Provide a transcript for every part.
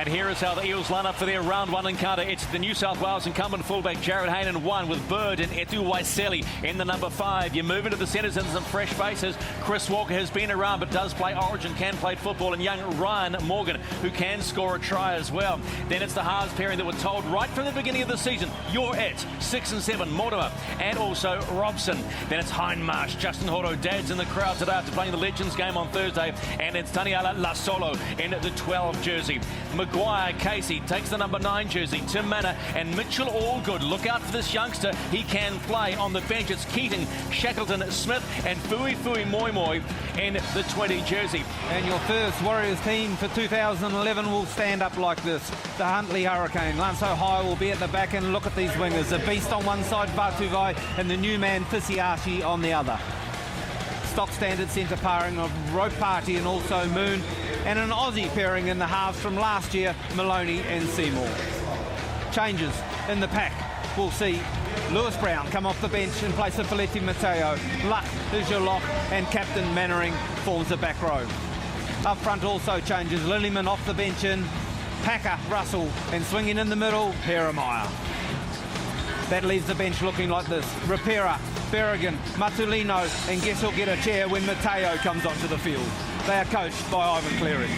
And here is how the Eels line up for their round one encounter. It's the New South Wales incumbent fullback Jared Hayne in one, with Bird and Etu Waiseli in the number 5. You move into the centres and some fresh faces. Chris Walker has been around but does play Origin, can play football, and young Ryan Morgan, who can score a try as well. Then it's the halves pairing that were told right from the beginning of the season, you're it. 6 and 7, Mortimer and also Robson. Then it's Hindmarsh, Justin Horo, Dad's in the crowd today after playing the Legends game on Thursday. And it's Taniala Lasolo in the 12 jersey. Maguire, Casey takes the number 9 jersey. Tim Manor and Mitchell Allgood. Look out for this youngster. He can play. On the bench, it's Keating, Shackleton, Smith and Fui Moi Moi in the 20 jersey. And your first Warriors team for 2011 will stand up like this. The Huntley Hurricane. Lance O'Hire will be at the back, and look at these wingers. The Beast on one side, Vatuvai, and the new man, Fisiashi, on the other. Stock standard centre pairing of Rope Party and also Moon, and an Aussie pairing in the halves from last year, Maloney and Seymour. Changes in the pack. We'll see Lewis Brown come off the bench in place of Felipe Mateo. Luck is your lock, and Captain Mannering forms the back row. Up front also changes. Lillyman off the bench in, Packer, Russell, and swinging in the middle, Parramatta. That leaves the bench looking like this. Rapira, Berrigan, Matulino, and guess who'll get a chair when Mateo comes onto the field. They are coached by Ivan Cleary.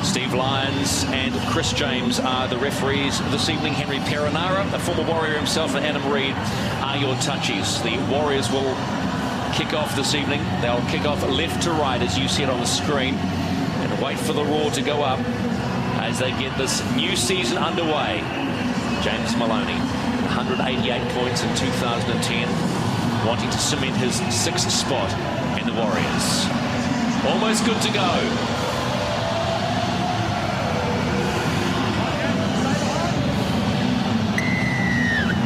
Steve Lyons and Chris James are the referees this evening. Henry Perenara, a former Warrior himself, and Adam Reid are your touchies. The Warriors will kick off this evening. They'll kick off left to right, as you see it on the screen, and wait for the roar to go up as they get this new season underway. James Maloney, 188 points in 2010, wanting to cement his 6th spot in the Warriors. Almost good to go.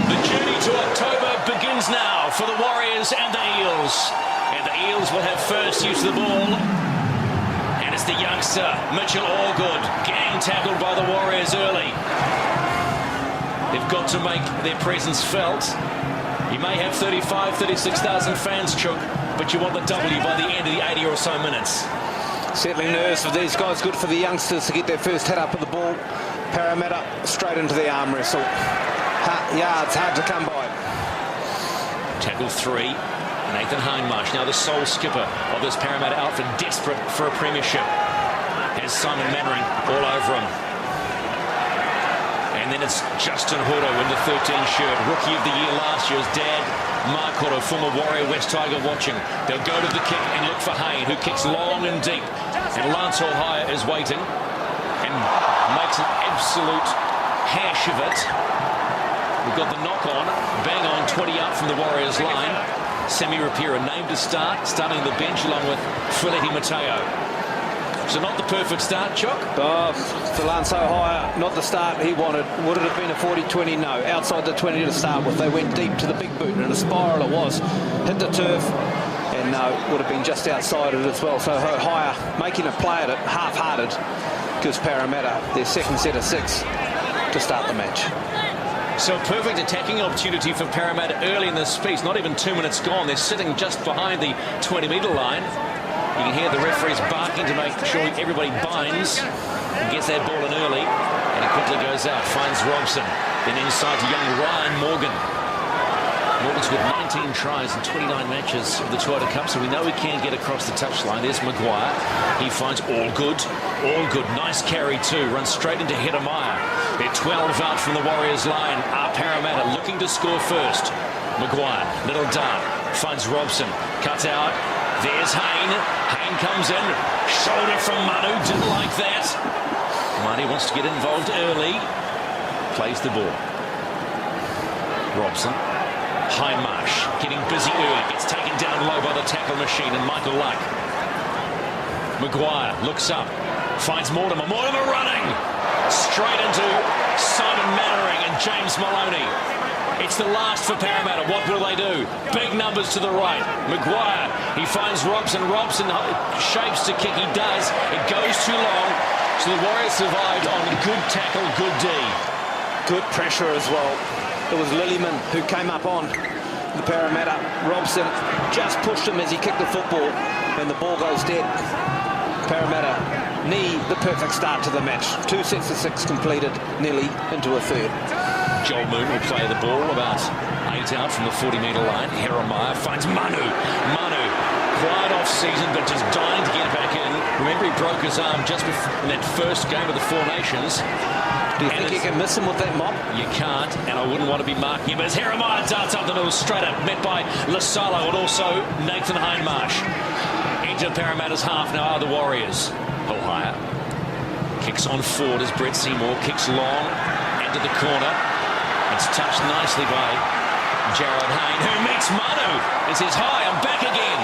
The journey to October begins now for the Warriors and the Eels. And the Eels will have first use of the ball. And it's the youngster, Mitchell Allgood, gang tackled by the Warriors early. They've got to make their presence felt. You may have 35,000-36,000 fans, Chook, but you want the W by the end of the 80 or so minutes. Settling nerves for these guys, good for the youngsters to get their first head up of the ball. Parramatta straight into the arm wrestle. Yards hard to come by. Tackle 3, Nathan Hindmarsh, now the sole skipper of this Parramatta outfit, desperate for a premiership. Has Simon Mannering all over him. And then it's Justin Horo in the 13 shirt, rookie of the year last year. His dad, Mark Horo, former Warrior West Tiger, watching. They'll go to the kick and look for Hayne, who kicks long and deep. And Lance O'Hire is waiting and makes an absolute hash of it. We've got the knock on, bang on, 20 out from the Warriors line. Sammy Rapira named to start, starting the bench along with Felipe Mateo. So not the perfect start, Chuck? For Lance O'Hire, not the start he wanted. Would it have been a 40-20? No. Outside the 20 to start with. They went deep to the big boot, and a spiral it was. Hit the turf, and no, would have been just outside it as well. So O'Hire making a play at it, half-hearted, gives Parramatta their second set of 6 to start the match. So perfect attacking opportunity for Parramatta early in this piece. Not even 2 minutes gone. They're sitting just behind the 20-metre line. You can hear the referees barking to make sure everybody binds and gets that ball in early. And it quickly goes out, finds Robson. Then inside to young Ryan Morgan. Morgan's with 19 tries in 29 matches of the Toyota Cup, so we know he can get across the touchline. There's Maguire. He finds Allgood. Allgood, nice carry too. Runs straight into Hedemeier. They're 12 out from the Warriors line. Parramatta looking to score first. Maguire, little dart. Finds Robson. Cuts out. There's Hayne. Hayne comes in. Shoulder from Manu. Didn't like that. Manu wants to get involved early. Plays the ball. Robson. Hindmarsh getting busy early. Gets taken down low by the tackle machine and Michael Luck. Maguire looks up. Finds Mortimer. Mortimer running. Straight into Simon Mannering and James Maloney. It's the last for Parramatta. What will they do? Big numbers to the right. Maguire, he finds Robson. Robson shapes to kick. He does. It goes too long. So the Warriors survived on good tackle, good D. Good pressure as well. It was Lillyman who came up on the Parramatta. Robson just pushed him as he kicked the football, and the ball goes dead. Parramatta need the perfect start to the match. 2 sets of 6 completed, nearly into a third. Joel Moon will play the ball about 8 out from the 40-metre line. Jeremiah finds Manu. Quiet off-season, but just dying to get back in. Remember, he broke his arm just in that first game of the Four Nations. Do you think you can miss him with that mop? You can't, and I wouldn't want to be marking him. As Jeremiah darts up the middle straight up, met by Lasalo and also Nathan Hindmarsh. Into Parramatta's half now are the Warriors. Ohio kicks on forward as Brett Seymour kicks long into the corner. It's touched nicely by Jared Hayne, who meets Manu. This is high, I'm back again.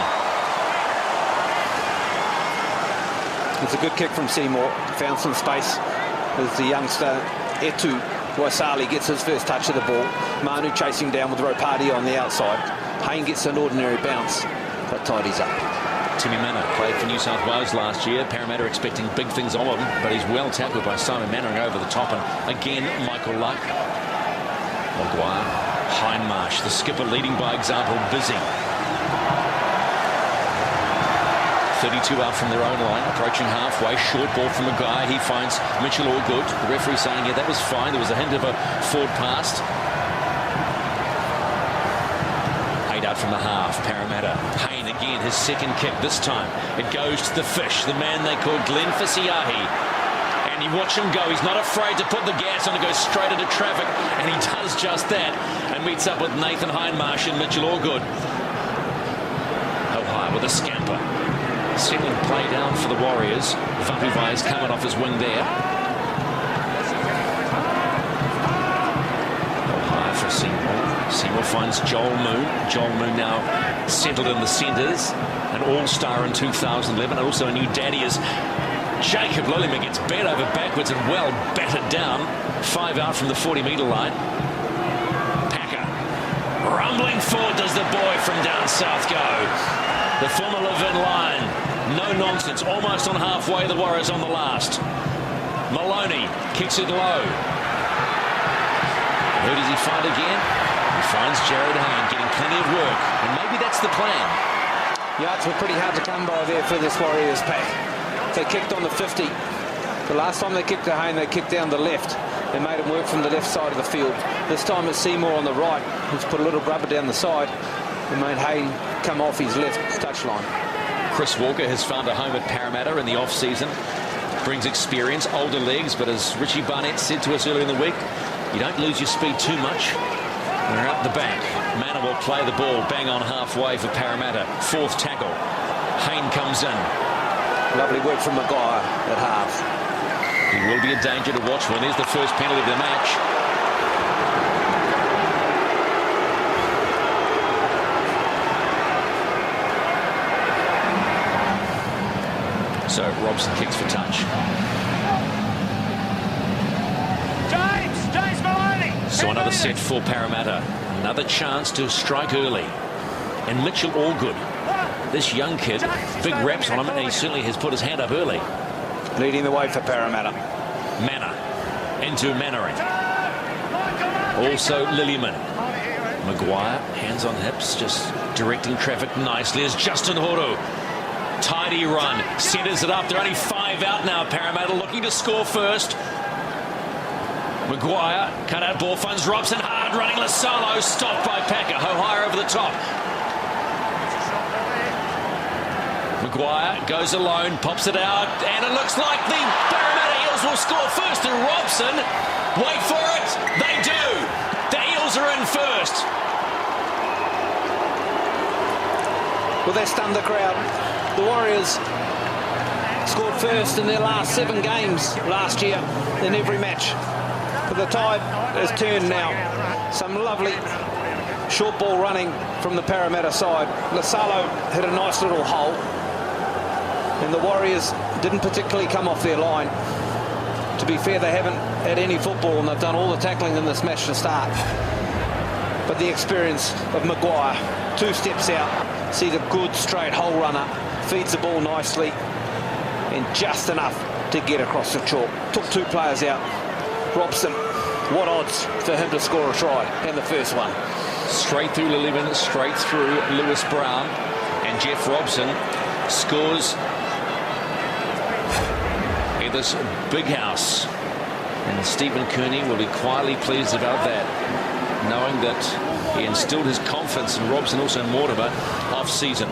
It's a good kick from Seymour. Found some space as the youngster Etu Waisali gets his first touch of the ball. Manu chasing down with Ropati on the outside. Hayne gets an ordinary bounce, but tidies up. Timmy Mannah played for New South Wales last year. Parramatta expecting big things of him, but he's well tackled by Simon Mannering over the top. And again, Michael Luck. Maguire, Hindmarsh, the skipper leading by example, busy. 32 out from their own line, approaching halfway. Short ball from Maguire. He finds Mitchell Allgood. The referee saying, yeah, that was fine. There was a hint of a forward pass. 8 out from the half. Parramatta. Hayne again, his second kick. This time it goes to the fish, the man they call Glenn Fisiahi. And you watch him go. He's not afraid to put the gas on and go straight into traffic. And he does just that. And meets up with Nathan Hindmarsh and Mitchell Allgood. Ohio with a scamper. Settling play down for the Warriors. Vapuvai is coming off his wing there. Ohio for Seymour. Seymour finds Joel Moon. Joel Moon now settled in the centres. An all-star in 2011. And also a new daddy as Jacob Lilliman gets bent over backwards and well battered down. 5 out from the 40-metre line. Packer. Rumbling forward does the boy from down south go. The former Levin line. No nonsense. Almost on halfway. The Warriors on the last. Maloney kicks it low. Who does he find again? He finds Jared Hayne getting plenty of work. And maybe that's the plan. Yards were pretty hard to come by there for this Warriors pack. They kicked on the 50. The last time they kicked to Hayne, they kicked down the left. They made him work from the left side of the field. This time it's Seymour on the right, who's put a little rubber down the side and made Hayne come off his left touchline. Chris Walker has found a home at Parramatta in the off-season. Brings experience, older legs, but as Richie Barnett said to us earlier in the week, you don't lose your speed too much. We're up the back. Manor will play the ball bang on halfway for Parramatta. Fourth tackle. Hayne comes in. Lovely work from Maguire at half. He will be a danger to watch when there's the first penalty of the match. So Robson kicks for touch. James Maloney. So another set for Parramatta. Another chance to strike early. And Mitchell Allgood, this young kid, big reps on him, and he certainly has put his hand up early. Leading the way for Parramatta. Manor into Mannering. Also Lilliman. Maguire, hands on hips, just directing traffic nicely as Justin Horo. Tidy run, centres it up. They're only 5 out now. Parramatta looking to score first. Maguire, cut out ball, finds Robson, hard running Lasalo, stopped by Packer. Ohio over the top. Maguire goes alone, pops it out, and it looks like the Parramatta Eels will score first. And Robson, wait for it, they do. The Eels are in first. Well, they stunned the crowd. The Warriors scored first in their last 7 games last year in every match. But the tide has turned now. Some lovely short ball running from the Parramatta side. Lasalo hit a nice little hole. And the Warriors didn't particularly come off their line. To be fair, they haven't had any football and they've done all the tackling in this match to start. But the experience of Maguire, 2 steps out, sees a good straight hole runner, feeds the ball nicely, and just enough to get across the chalk. Took 2 players out. Robson, what odds for him to score a try in the first one? Straight through Lilliman, straight through Lewis Brown, and Jeff Robson scores this big house. And Stephen Kearney will be quietly pleased about that, knowing that he instilled his confidence in Robson, also Mortimer, off-season.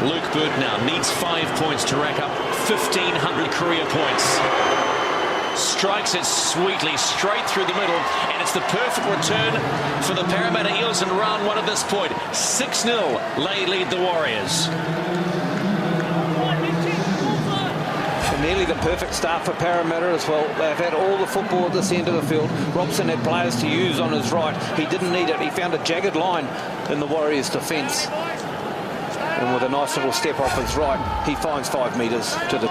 Luke Burt now needs 5 points to rack up 1,500 career points. Strikes it sweetly straight through the middle, and it's the perfect return for the Parramatta Eels in round one at this point. 6-0, they lead the Warriors. And nearly the perfect start for Parramatta as well. They've had all the football at this end of the field. Robson had players to use on his right. He didn't need it. He found a jagged line in the Warriors' defence. And with a nice little step off his right, he finds 5 metres to the